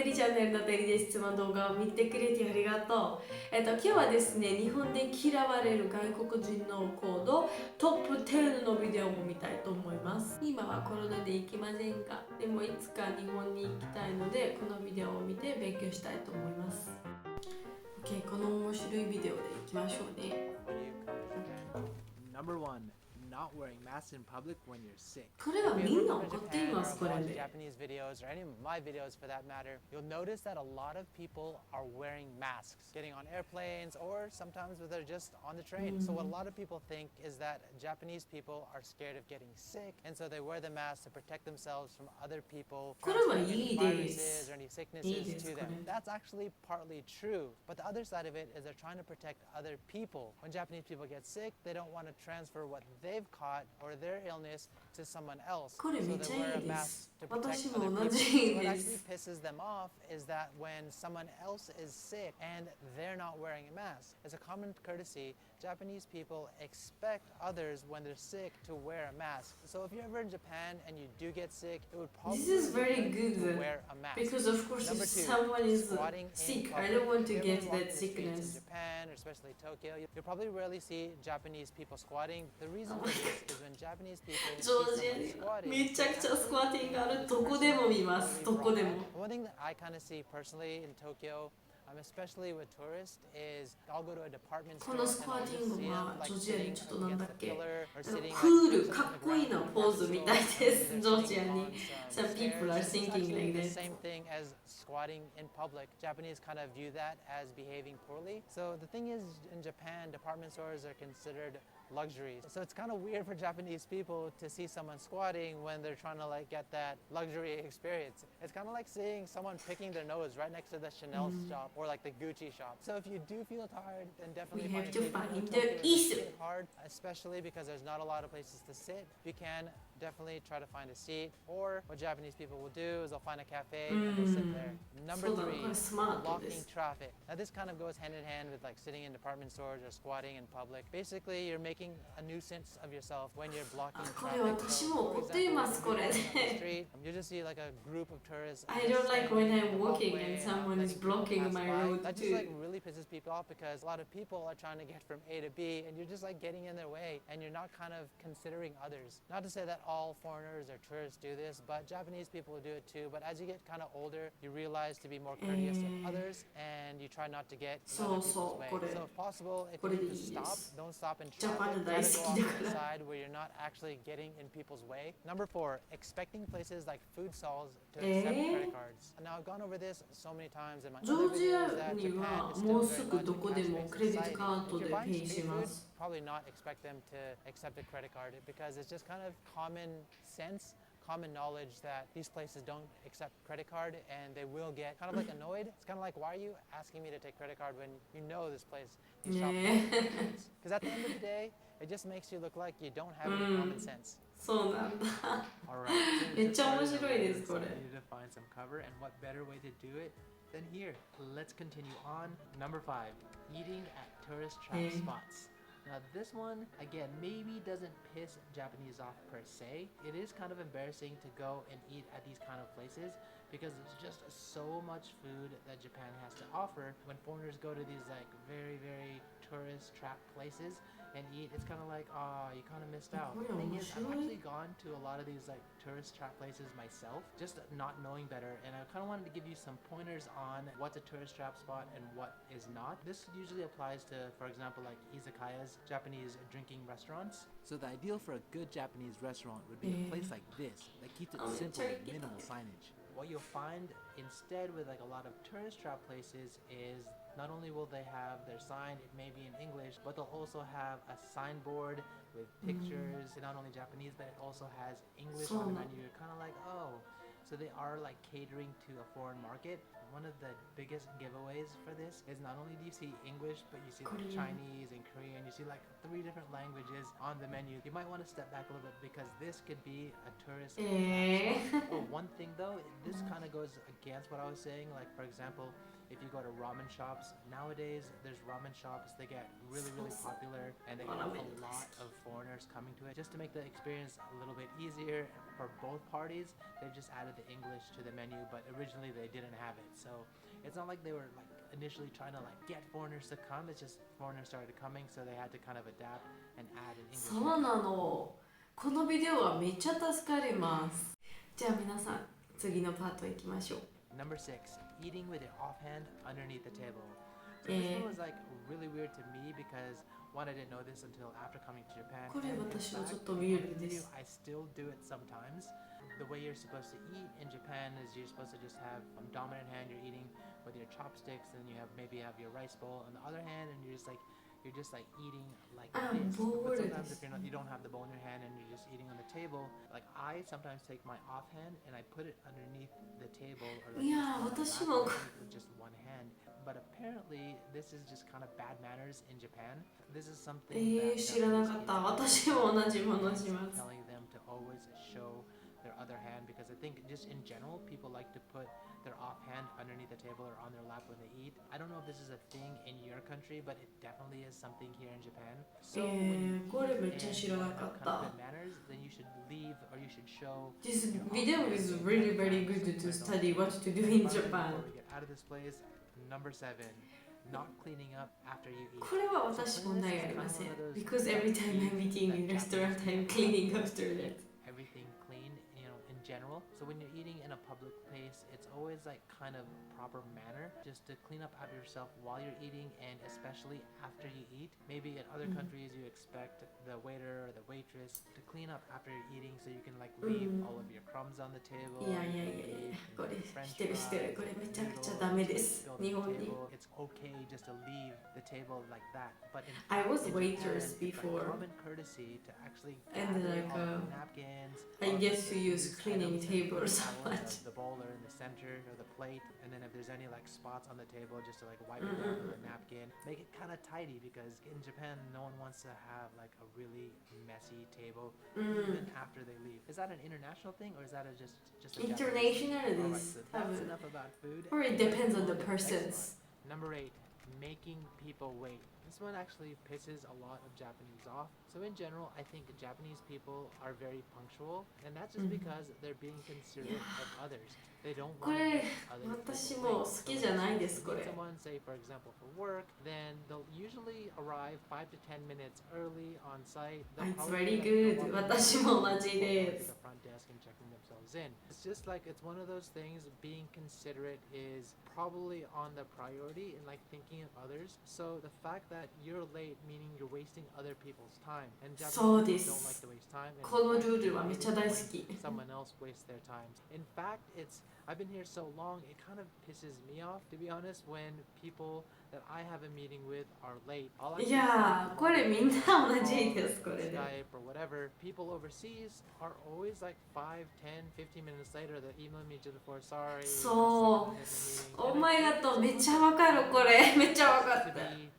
りチャンネルのてりです。質問動画を見てくれてありがとう。今日はですね、日本で嫌われる外国人の行動トップ10のビデオを見たいと思います。今はコロナで行きませんが、でもいつか日本に行きたいので、このビデオを見て勉強したいと思います。OK、この面白いビデオで行きましょうね。Number one, not wearing masks in public when you're sick. これはみんな怒っています、これで。Japanese videos or any of my videos for that matter, you'll notice that a lot of people are wearing masks, getting on airplanes or sometimes they're just on the train. So what a lot of people think is that Japanese people are scared of getting sick, and so they wear the mask to protect themselves from other people transferring any viruses or any sicknesses to them. That's actually partly true, but the other side of it is they're trying to protect other people. When Japanese people get sick, they don't want to transfer what they've caught or their illness to someone else. So they wear a mask to protect other people. So what actually pisses them off is that when someone else is sick and they're not wearing a mask, as a common courtesy, Japanese people expect others when they're sick to wear a mask. So if you're ever in Japan and you do get sick, it would probably This is very good to wear a mask. because of course if someone is sick, I don't want to get that sickness. In Japan, or especially Tokyo, you'll probably rarely see Japanese people squatting. The reason for this is when Japanese people see someone squatting, めちゃくちゃスクワティングある。どこでも見ます。どこでも。 One thing that I kind of see personally in Tokyo, especially with tourists, is I'll go to a department store このスクワ and テ I'll ィン just グ see は them like ジョージア sitting にちょっとなん against だっ the け pillar or sitting クール like かっこいいなポーズみたいですジョージアに Some people are It's thinking actually like the that. same thing as squatting in public. Japanese kind of view that as behaving poorly. So the thing is, in Japan, department stores are considered luxuries. So it's kind of weird for Japanese people to see someone squatting when they're trying to like get that luxury experience. It's kind of like seeing someone picking their nose right next to the Chanel shop or like the Gucci shop. So if you do feel tired, then definitely We have to find Tokyo the is issue. really hard, especially because there's not a lot of places to sit. You can definitely try to find a seat, or what Japanese people will do is they'll find a cafe and they'll sit there. Number three, blocking traffic. Now this kind of goes hand in hand with like sitting in department stores or squatting in public. Basically, you're making a nuisance of yourself when you're blocking これ traffic. 私も怒っていますこれで Street, you just see like a group of tourists. I don't like when I'm walking and someone is blocking my road That just like too. really pisses people off because a lot of people are trying to get from A to B and you're just like getting in their way and you're not kind of considering others. Not to say that all foreigners or tourists do this, but Japanese people do it too. But as you get kind of older, you realize to be more courteous to others and you try not to get in other people's way. So if possible, if you need to stop, don't stop in traffic. Try to go off to the side where you're not actually getting in people's way. Number four, expecting places like food stalls to accept credit cards. Now I've gone over this so many times in my ジ other ョージ videos ア that に Japan は is もう still す very ぐ much ど a こでも cash-based クレジット society. カード If で you're ペ buying イし street ま food, す probably not expect them to accept a credit card because it's just kind of common sense, common knowledge that these places don't accept credit card and they will get kind of like annoyed. It's kind of like, why are you asking me to take credit card when you know this place you shop because at the end of the day, it just makes you look like you don't have any common sense. そうなんだ Alright, めっちゃ面白いですこれ so we need to find some cover and what better way to do it than here. Let's continue on. Number 5, eating at tourist trap spots. Now this one, again, maybe doesn't piss Japanese off per se. It is kind of embarrassing to go and eat at these kind of places because it's just so much food that Japan has to offer. When foreigners go to these like very, very tourist trap places and eat, it's kind of like, oh, you kind of missed out. The thing is, I've actually gone to a lot of these like tourist trap places myself, just not knowing better, and I kind of wanted to give you some pointers on what's a tourist trap spot and what is not. This usually applies to, for example, like izakayas, Japanese drinking restaurants. So the ideal for a good Japanese restaurant would be a place like this that keeps it simple with minimal signage. What you'll find instead with like a lot of tourist trap places is not only will they have their sign, it may be in English, but they'll also have a signboard with pictures in not only Japanese, but it also has English on the menu. You're kind of like, oh, so they are like catering to a foreign market. One of the biggest giveaways for this is not only do you see English, but you see like Chinese and Korean. You see like 3 different languages on the menu. You might want to step back a little bit because this could be a tourist attraction. Well, one thing though, this kind of goes against what I was saying. Like for example, if you go to ramen shops nowadays, there's ramen shops, they get really popular and they have a lot of foreigners coming to it. Just to make the experience a little bit easier for both parties, they've just added added the English to the menu, but originally they didn't have it. So it's not like they were like initially trying to like get foreigners to come. It's just foreigners started coming, so they had to kind of adapt and add an English そう menu. なの。このビデオはめっちゃ助かります。じゃあ皆さん、次のパート行きましょう。Number 6, eating with your offhand underneath the table. So this one was like really weird to me because one, I didn't know this until after coming to Japan. これ And in 私もちょっ fact, とウィールです I still do it sometimes. The way you're supposed to eat in Japan is you're supposed to just have dominant hand, you're eating with your chopsticks, and you have maybe have your rice bowl on the other hand, and you're just like eating like this. But sometimes if you don't have the bowl in your hand and you're just eating on the table, like I sometimes take my offhand and I put it underneath the table or like いやー、私も with just one hand. But apparently this is just kind of bad manners in Japan. This is something that 知らなかった。私も同じものします。 telling them to always show their other hand because I think just in general people like to put their offhand underneath the table or on their lap when they eat. I don't know if this is a thing in your country, but it definitely is something here in Japan. So when you これめっちゃ eat 知らな and か have っ kind of た。 good manners, then you should leave or you should show This your video offhand is and really your very hands. good to So study what to do in finally, Japan. before we get out of this place, number 7, not cleaning up after you eat. これは私問題ありません。Because every time I'm eating in restaurant, I'm cleaning after that. Everything clean, you know, in general. So when you're eating in a public place, it's always like kind of proper manner just to clean up after yourself while you're eating and especially after you eat. Maybe in other countries you expect the waiter or the waitress to clean up after you're eating so you can like leave all of your crumbs on the table. いやいやいやいや、これしてるしてる。これめちゃくちゃダメです。日本に。 It's okay just to leave the table like that. But in I was in waiters Japan, it's like before. common courtesy to actually And gather like, all the napkins. I all get the to use food cleaning items, table the so towel, much. The bowl are in the center or the plate, and then if there's any like spots on the table, just to like wipe it down with a napkin, make it kind of tidy because in Japan, no one wants to have like a really messy table even after they leave. Is that an international thing or is that just a Japanese thing? International Alright, this. so that's enough about food. Or it Let's depends on move the to next persons. one. Number 8, making people wait. This one actually pisses a lot of Japanese off. So in general, I think Japanese people are very punctual, and that's just because they're being considerate of others. They don't こ want to れ make other 私 people も wait. 好きじゃないです。 So こ when れ。 someone, say for example for work, then they'll usually arrive 5 to 10 minutes early on site. They'll It's probably very like, good. go up to 私も同じ to です the。front desk and checking themselves in. It's just like it's one of those things. Being considerate is probably on the priority and like thinking of others. So the fact that you're late, meaning you're wasting other people's time, and Japanese そうで people don't like す。 to waste time. And この in fact, ルールはめっちゃ大好 when き。 someone else wastes their time. In fact, I've been here so long, it kind of pisses me off, to be honest, when people that I have a meeting with are late. All I い can やー、これみんな同じ call で or す。これで。 Skype or whatever. People overseas are always like 5, 10, 15 minutes later. They email me just before, sorry. そう。 meeting. オ And ーマイ I ガッ think ト、 it's めっちゃわかる。これ。めっちゃわか to った。 be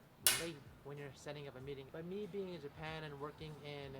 late when you're setting up a meeting. But me being in Japan and working in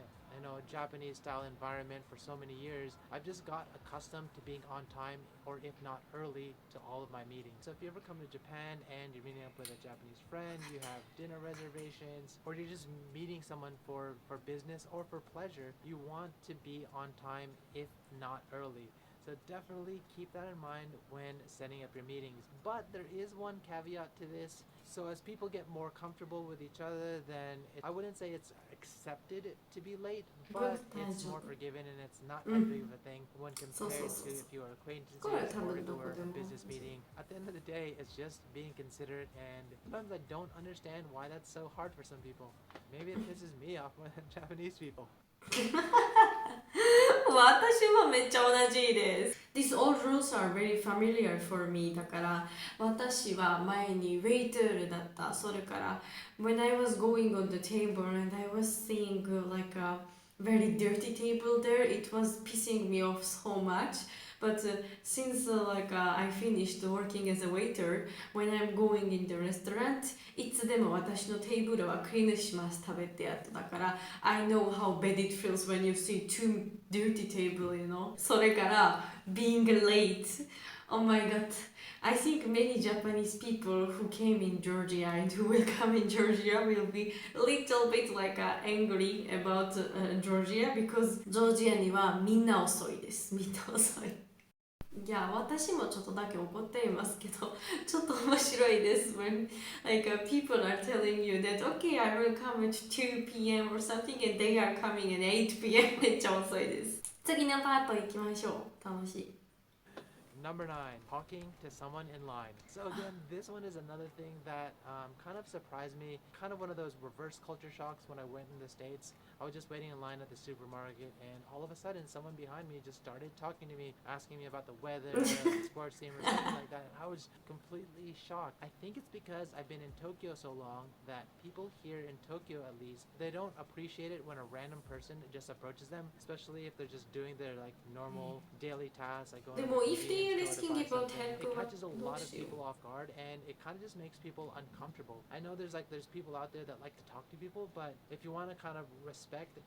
Japanese style environment for so many years, I've just got accustomed to being on time or if not early to all of my meetings. So if you ever come to Japan and you're meeting up with a Japanese friend, you have dinner reservations, or you're just meeting someone for business or for pleasure, you want to be on time if not early. So definitely keep that in mind when setting up your meetings. But there is one caveat to this. So as people get more comfortable with each other, then I wouldn't say it's accepted to be late, but it's more forgiven and it's not as big of a thing when compared to if you are acquaintances or if you are a business meeting. At the end of the day, it's just being considerate, and sometimes I don't understand why that's so hard for some people. Maybe it pisses me off more than Japanese people. 私もめっちゃ同じです。These old rules are very familiar for me. だから私は前にウェイターだった。それから when I was going on the table and I was seeing like a very dirty table there, it was pissing me off so much. But since I finished working as a waiter, when I'm going in the restaurant, いつでも私のテーブルはクリーンします。食べてやっただから I know how bad it feels when you see two dirty table, you know. それから being late. Oh my god. I think many Japanese people who came in Georgia and who will come in Georgia will be a little bit angry about Georgia because ジョージアにはみんな遅いです。みんな遅い。いや、私もちょっとだけ怒っていますけど、ちょっと面白いです。When like people are telling you that okay, I will come at 2 p.m. or something and they are coming at 8 p.m. めっちゃ遅いです。次のパート行きましょう。楽しい。Number 9, talking to someone in line. So again, this one is another thing that kind of surprised me. Kind of one of those reverse culture shocks when I went in the States. I was just waiting in line at the supermarket and all of a sudden someone behind me just started talking to me, asking me about the weather, the sports team or something like that. And I was completely shocked. I think it's because I've been in Tokyo so long that people here in Tokyo at least, they don't appreciate it when a random person just approaches them, especially if they're just doing their like normal daily tasks like going to で the も、if they are convenience store asking to buy about something. help, It は catches a どう lot of しよう。 people off guard and it kind of just makes people uncomfortable. I know there's people out there that like to talk to people, but if you want to kind of respect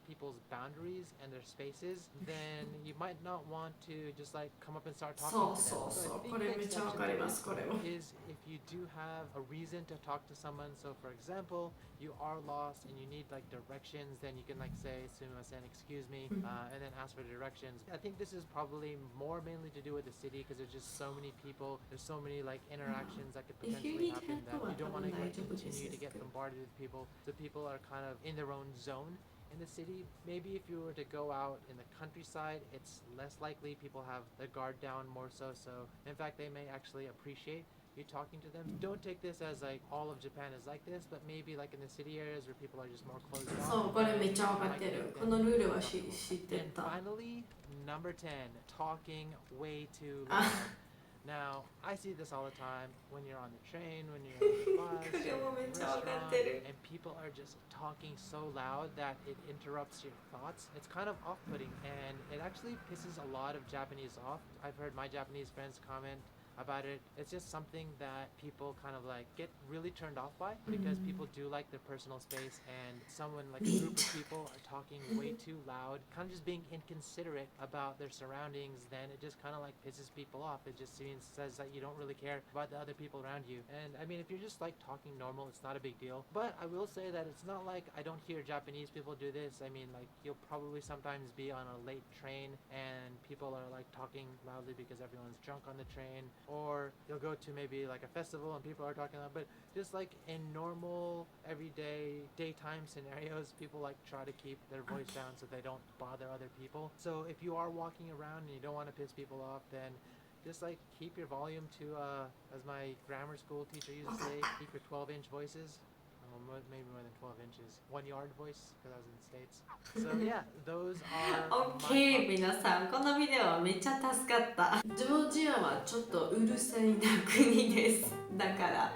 people's boundaries and their spaces, then you might not want to just like come up and start talking そう to そう them. そ So う。 I こ think れ the めっちゃわ exception か to りま this す、これも。 is if you do have a reason to talk to someone. So for example, you are lost and you need like directions, then you can like say sumimasen, excuse me, and then ask for directions. I think this is probably more mainly to do with the city because there's just so many people, there's so many like interactions that could If you potentially need happen help, that you don't want to は多分大丈夫です。 continue to get bombarded with people. So people are kind of in their own zone in the city. Maybe if you were to go out in the countryside, it's less likely people have their guard down more so. So in fact, they may actually appreciate you talking to them. Don't take this as like all of Japan is like this, but maybe like in the city areas where people are just more closed そう、 off. これめっちゃわか you って might る。 make こ them のルールは uncomfortable. 知って And た。 finally, number 10, talking way too Ah. loud. Now, I see this all the time when you're on the train, when you're on the bus, これ or もめ in っ a ちゃわかっ restaurant, てる。 and people are just talking so loud that it interrupts your thoughts. It's kind of off-putting, and it actually pisses a lot of Japanese off. I've heard my Japanese friends comment about it. It's just something that people kind of like get really turned off by because people do like their personal space, and someone like a group of people are talking way too loud, kind of just being inconsiderate about their surroundings. Then it just kind of like pisses people off. It just says that you don't really care about the other people around you. And I mean, if you're just like talking normal, it's not a big deal. But I will say that it's not like I don't hear Japanese people do this. I mean, like you'll probably sometimes be on a late train and people are like talking loudly because everyone's drunk on the train, or you'll go to maybe like a festival and people are talking loud. But just like in normal everyday daytime scenarios, people like try to keep their voice down so they don't bother other people. So if you are walking around and you don't want to piss people off, then just like keep your volume to as my grammar school teacher used to say, keep your 12-inch voices. Maybe more than 12 inches. 1 yard voice because I was in the States. So yeah, those are OK、 皆さん、このビデオはめっちゃ助かった。ジョージアはちょっとうるさいな国です。だから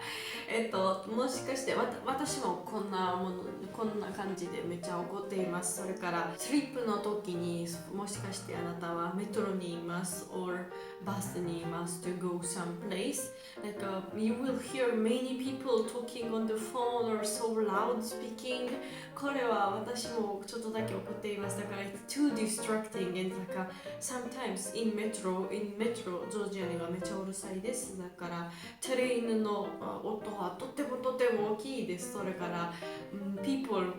もしかして私もこんな感じでめっちゃ怒っています。それからトリップの時にもしかしてあなたはメトロにいます or バスにいます to go someplace. Like you will hear many people talking on the phone or so loud speaking. これは私もちょっとだけ怒っています。だから it's too distracting and なんか sometimes in metro ジョージアにはめっちゃうるさいです。だからトレインの音はとても大きいです。それから、people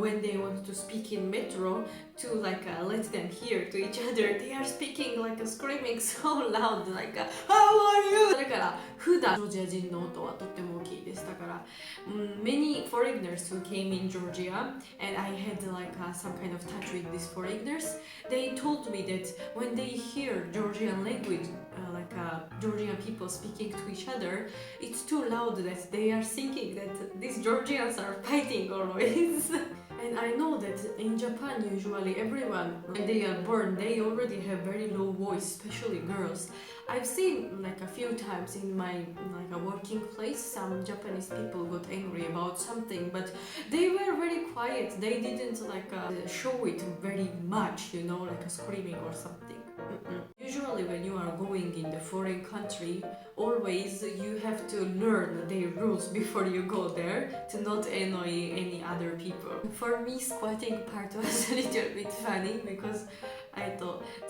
when they want to speak in metro to like let them hear to each other, they are speaking like screaming so loud like how are you? それから普段ジョージア人の音はとっても大きいです。だから、many foreigners who came in Georgia and I had like some kind of touch with these foreigners, they told me that when they hear Georgian language like Georgian people speaking to each other, it's too loud that they are thinking that these Georgians are fighting always. And I know that in Japan usually everyone when they are born they already have very low voice, especially girls. I've seen like a few times in my like a working place some Japanese people got angry about something, but they were very quiet. They didn't like show it very much, you know, like screaming or something. Usually when you are going in the foreign country, always you have to learn their rules before you go there to not annoy any other people. For me, squatting part was a little bit funny because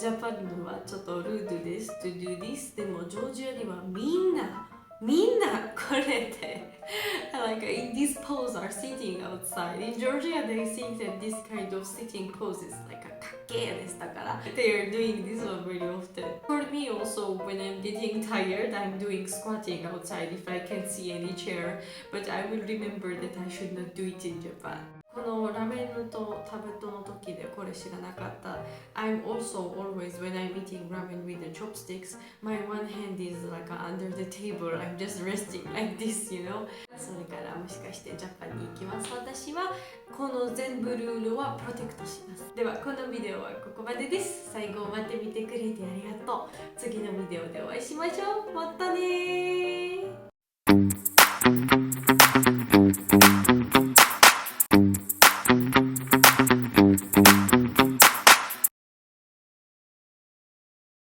Japan はちょっとルールです to do this. でもジョージアにはみんなみんなこれでlike in this pose are sitting outside. In Georgia they think that this kind of sitting pose is like a かっけーですだから they are doing this one very often. For me also when I'm getting tired I'm doing squatting outside if I can see any chair, but I will remember that I should not do it in Japan. このラメンとタブトの時でこれ知らなかった。I'm also always when I'm eating ramen with the chopsticks, my one hand is like under the table. I'm just resting like this, you know. それからもしかしてジャパンに行きます。私はこの全部ルールはプロテクトします。ではこのビデオはここまでです。最後まで見てくれてありがとう。次のビデオでお会いしましょう。またねー。